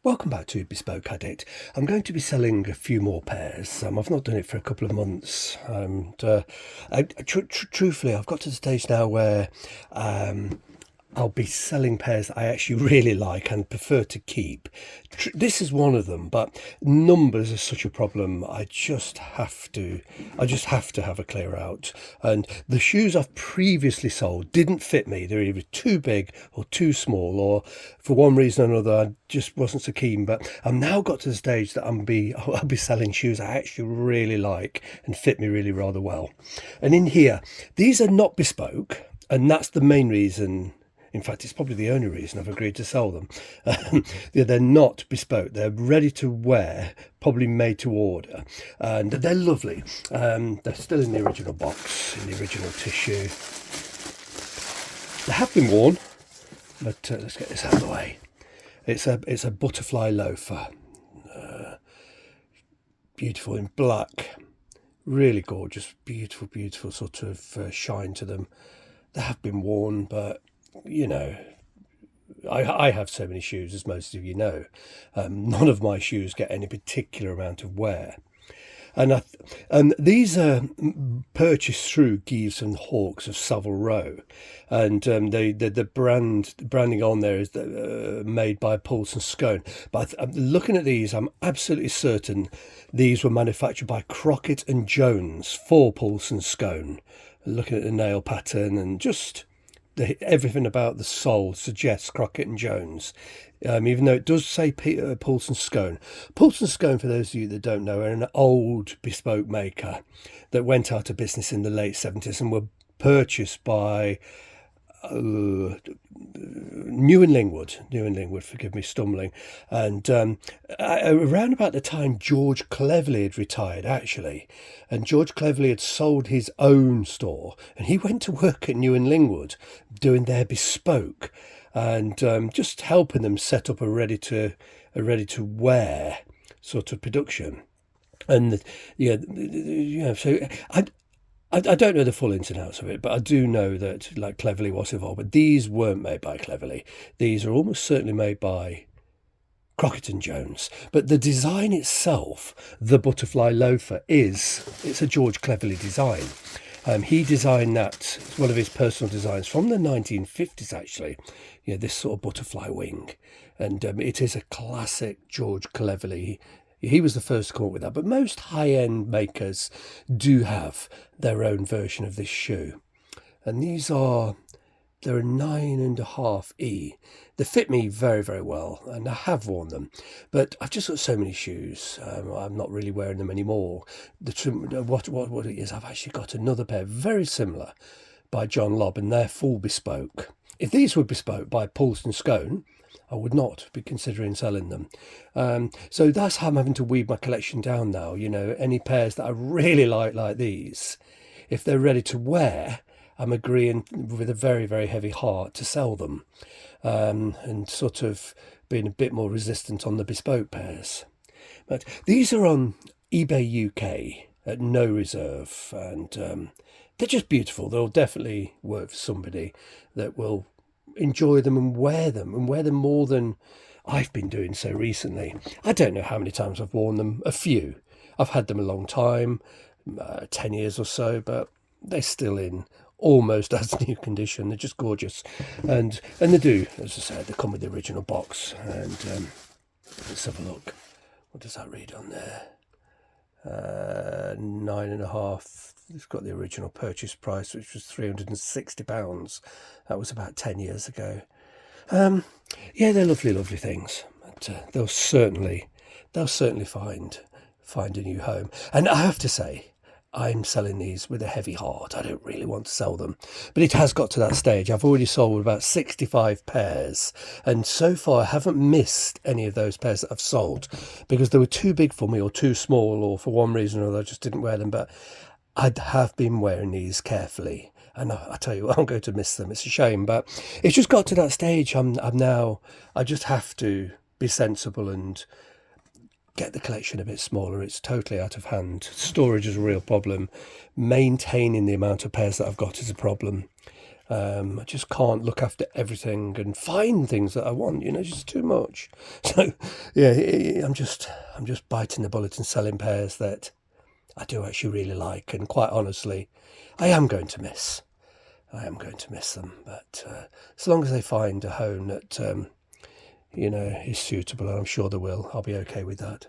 Welcome back to Bespoke Addict. I'm going to be selling a few more pairs. I've not done it for a couple of months. Truthfully, I've got to the stage now where I'll be selling pairs that I actually really like and prefer to keep. This is one of them, but numbers are such a problem. I just have to have a clear out. And the shoes I've previously sold didn't fit me. They're either too big or too small, or for one reason or another, I just wasn't so keen. But I've now got to the stage that I'll be selling shoes I actually really like and fit me really rather well. And in here, these are not bespoke, and that's the main reason. In fact, it's probably the only reason I've agreed to sell them. They're not bespoke. They're ready to wear, probably made to order. And they're lovely. They're still in the original box, in the original tissue. They have been worn, but let's get this out of the way. It's a butterfly loafer. Beautiful in black. Really gorgeous. Beautiful, beautiful sort of shine to them. They have been worn, but you know, I have so many shoes, as most of you know. None of my shoes get any particular amount of wear. And these are purchased through Geeves and Hawkes of Savile Row, and the branding on there is made by Pulse and Scone. But looking at these, I'm absolutely certain these were manufactured by Crockett and Jones for Pulse and Scone. Looking at the nail pattern and just everything about the sole suggests Crockett and Jones, even though it does say Pulse and Scone. Pulse and Scone, for those of you that don't know, are an old bespoke maker that went out of business in the late 70s and were purchased by New and Lingwood, forgive me stumbling. And around about the time George Cleverley had retired, actually, and George Cleverley had sold his own store, and he went to work at New and Lingwood doing their bespoke and just helping them set up a ready to wear sort of production. And so I don't know the full ins and outs of it, but I do know that like Cleverley was involved. But these weren't made by Cleverley. These are almost certainly made by Crockett and Jones. But the design itself, the butterfly loafer, it's a George Cleverley design. He designed that. It's one of his personal designs from the 1950s, actually. This sort of butterfly wing, and it is a classic George Cleverley. He was the first to come up with that, but most high-end makers do have their own version of this shoe. And they're a 9.5E. They fit me very, very well, and I have worn them. But I've just got so many shoes, I'm not really wearing them anymore. What it is, I've actually got another pair, very similar, by John Lobb, and they're full bespoke. If these were bespoke by Pulse and Scone, I would not be considering selling them. So that's how I'm having to weed my collection down now. Any pairs that I really like these, if they're ready to wear, I'm agreeing with a very, very heavy heart to sell them, and sort of being a bit more resistant on the bespoke pairs. But these are on eBay UK at no reserve, and they're just beautiful. They'll definitely work for somebody that will enjoy them and wear them more than I've been doing so recently. I don't know how many times I've worn them. A few. I've had them a long time, 10 years or so, but they're still in almost as new condition. They're just gorgeous, and they do, as I said, they come with the original box. And let's have a look. What does that read on there? 9.5. It's got the original purchase price, which was £360. That was about 10 years ago. They're lovely, lovely things. But they'll certainly find a new home. And I have to say, I'm selling these with a heavy heart. I don't really want to sell them, but it has got to that stage. I've already sold about 65 pairs, and so far I haven't missed any of those pairs that I've sold because they were too big for me or too small, or for one reason or another I just didn't wear them. But I have been wearing these carefully, and I tell you what, I'm going to miss them. It's a shame, but it's just got to that stage. I just have to be sensible and get the collection a bit smaller. It's totally out of hand. Storage is a real problem. Maintaining the amount of pairs that I've got is a problem. I just can't look after everything and find things that I want. Just too much. So yeah, I'm just biting the bullet and selling pairs that I do actually really like, and quite honestly, I am going to miss. I am going to miss them, but as long as they find a home that is suitable, and I'm sure they will, I'll be okay with that.